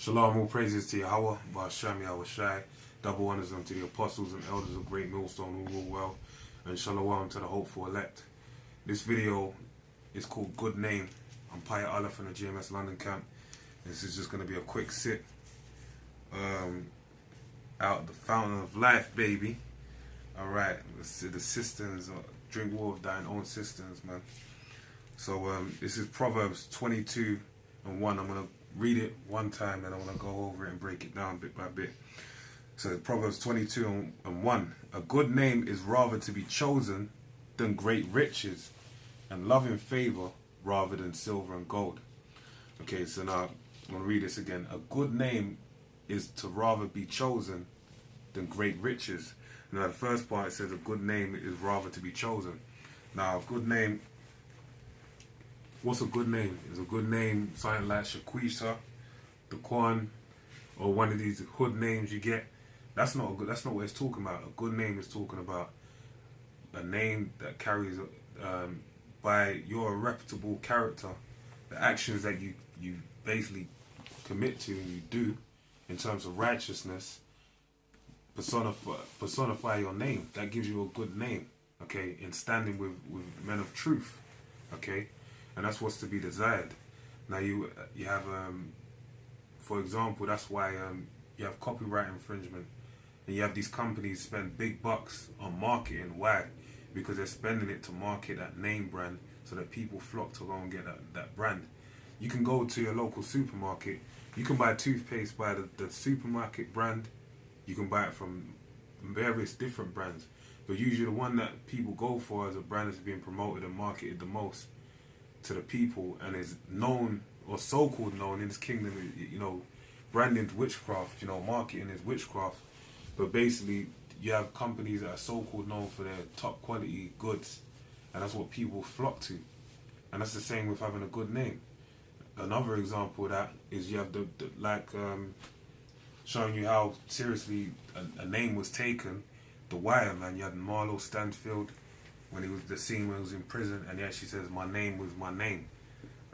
Shalom, all praises to Yahweh, Ba'ashem Yahweh Shai, double honors unto the apostles and elders of Great Millstone who rule well, and shalom to the hopeful elect. This video is called Good Name. I'm Paya Allah from the GMS London camp. This is just going to be a quick sit out the fountain of life, baby. Alright, the cisterns, drink water of thine own cisterns, man. So this is Proverbs 22 and 1. I'm going to read it one time and I want to go over it and break it down bit by bit. So Proverbs 22 and 1. A good name is rather to be chosen than great riches, and love and favor rather than silver and gold. Okay, so now I'm going to read this again. A good name is to rather be chosen than great riches. Now the first part, it says a good name is rather to be chosen. Now a good name, what's a good name? Is a good name something like Shaquisha, Daquan, or one of these hood names you get? That's not good. That's not what it's talking about. A good name is talking about a name that carries by your reputable character, the actions that you basically commit to and you do in terms of righteousness. Personify your name. That gives you a good name. Okay, in standing with men of truth. Okay. And that's what's to be desired. Now you have, for example, that's why you have copyright infringement, and you have these companies spend big bucks on marketing. Why? Because they're spending it to market that name brand, so that people flock to go and get that brand. You can go to your local supermarket. You can buy toothpaste by the supermarket brand. You can buy it from various different brands, but usually the one that people go for as a brand that's being promoted and marketed the most to the people and is known, or so-called known in this kingdom, branding witchcraft, marketing is witchcraft. But basically you have companies that are so-called known for their top quality goods, and that's what people flock to. And that's the same with having a good name. Another example of that is you have showing you how seriously a name was taken. The Wire, man. You had Marlo Stanfield, when he was the scene when he was in prison, and he actually says my name was my name.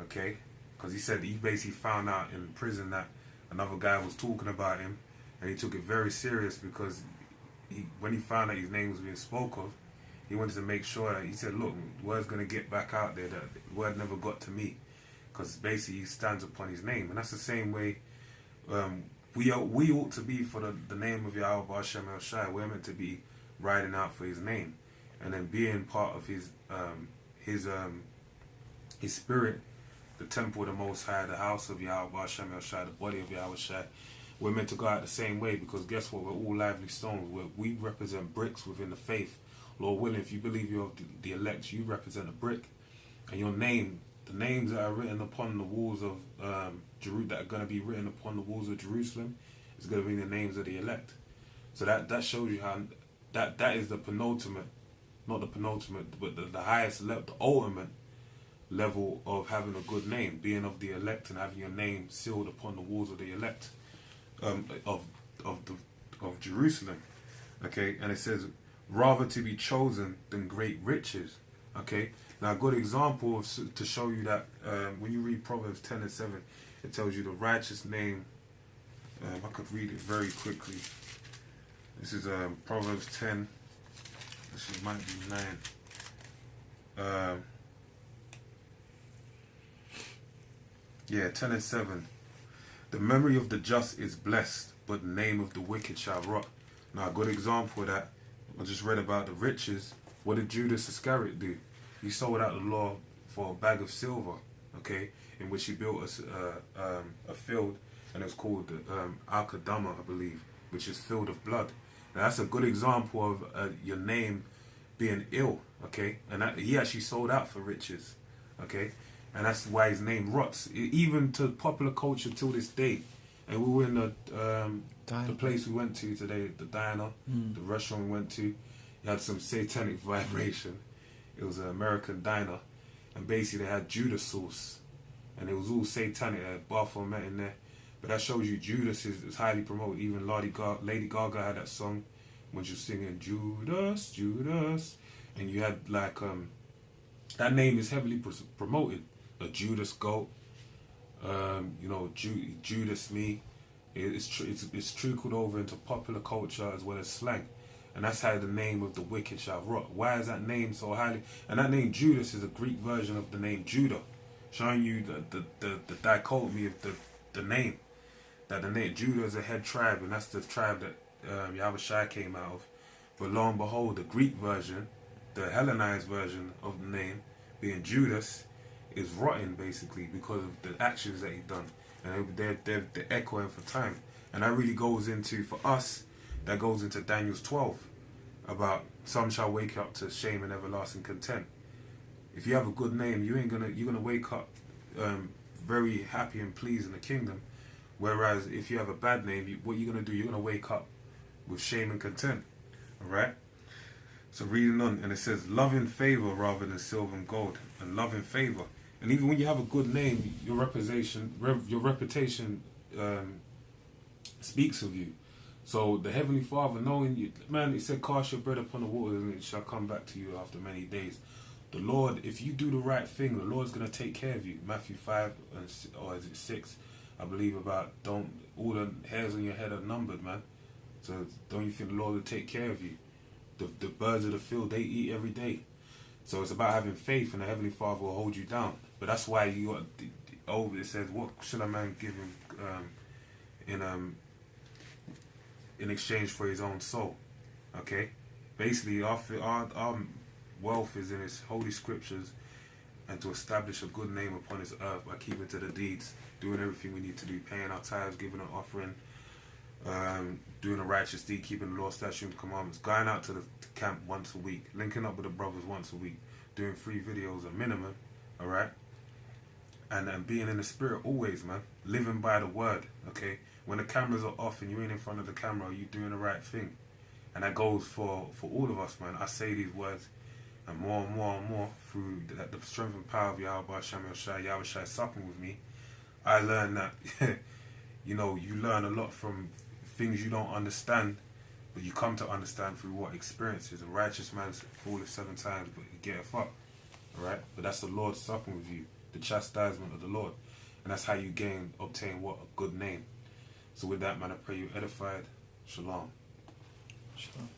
Okay, because he said he basically found out in prison that another guy was talking about him, and he took it very serious, because when he found out his name was being spoke of, he wanted to make sure that, he said, look, word's going to get back out there, that word never got to me, because basically he stands upon his name. And that's the same way we ought to be for the name of Yahweh Ba'ashem El Shai. We're meant to be riding out for his name, and then being part of his spirit, the temple of the Most High, the house of Yahweh Ba'ashem El Shai, the body of Yahweh Shai. We're meant to go out the same way, because guess what? We're all lively stones. We represent bricks within the faith. Lord willing, if you believe you're of the elect, you represent a brick, and your name, the names that are written upon the walls of that are going to be written upon the walls of Jerusalem, is going to be the names of the elect. So that shows you how that is the penultimate, not the penultimate, but the highest level, the ultimate level of having a good name, being of the elect and having your name sealed upon the walls of the elect of Jerusalem. Okay, and it says rather to be chosen than great riches. Okay, now a good example to show you that when you read Proverbs 10 and 7, it tells you the righteous name. I could read it very quickly. This is Proverbs 10. This might be 9. 10 and 7. The memory of the just is blessed, but the name of the wicked shall rot. Now a good example of that, I just read about the riches. What did Judas Iscariot do? He sold out the law for a bag of silver, okay, in which he built a field, and it was called Al-Qadama, I believe, which is field of blood. Now that's a good example of your name being ill, okay, and he actually sold out for riches, okay, and that's why his name rots, even to popular culture till this day. And we were in the place we went to today, the diner, the restaurant we went to. You had some satanic vibration. It was an American diner, and basically they had Judas sauce, and it was all satanic. They had Baphomet in there, but that shows you Judas is highly promoted. Even Lady Gaga had that song when she was singing Judas, Judas, and you had that name is heavily promoted. A Judas goat, Judas me. It's trickled over into popular culture as well as slang. And that's how the name of the wicked shall rot. Why is that name so highly? And that name Judas is a Greek version of the name Judah, showing you the dichotomy of the name. That the name Judah is a head tribe, and that's the tribe that Yahushua came out of. But lo and behold, the Greek version, the Hellenized version of the name, being Judas, is rotten basically because of the actions that he done, and they're echoing for time. And that really goes into, for us, that goes into Daniel's 12 about some shall wake up to shame and everlasting content. If you have a good name, you're gonna wake up very happy and pleased in the kingdom. Whereas if you have a bad name, what you're gonna do, you're gonna wake up with shame and contempt. All right. So reading on, and it says, love in favor rather than silver and gold, and love in favor. And even when you have a good name, your reputation speaks of you. So the Heavenly Father, knowing you, man, it said, cast your bread upon the waters and it shall come back to you after many days. The Lord, if you do the right thing, the Lord's going to take care of you. Matthew 5, or is it 6, I believe, about all the hairs on your head are numbered, man. So don't you think the Lord will take care of you? The birds of the field, they eat every day. So it's about having faith, and the Heavenly Father will hold you down. But that's why you got over. It says, what should a man give him in exchange for his own soul? Okay, basically our wealth is in his holy scriptures, and to establish a good name upon his earth by keeping to the deeds, doing everything we need to do, paying our tithes, giving an offering, doing a righteous deed, keeping the law, statutes, and commandments, going out to the camp once a week, linking up with the brothers once a week, doing 3 videos a minimum, all right, and being in the spirit always, man, living by the word. Okay, when the cameras are off and you ain't in front of the camera, you doing the right thing. And that goes for all of us, man. I say these words, and more through the strength and power of Yahweh Shai supping with me. I learned that you learn a lot from things you don't understand, but you come to understand through what experiences. A righteous man falleth 7 times, but he getteth up. Alright? But that's the Lord supping with you, the chastisement of the Lord. And that's how you obtain what? A good name. So with that, man, I pray you edified. Shalom. Shalom.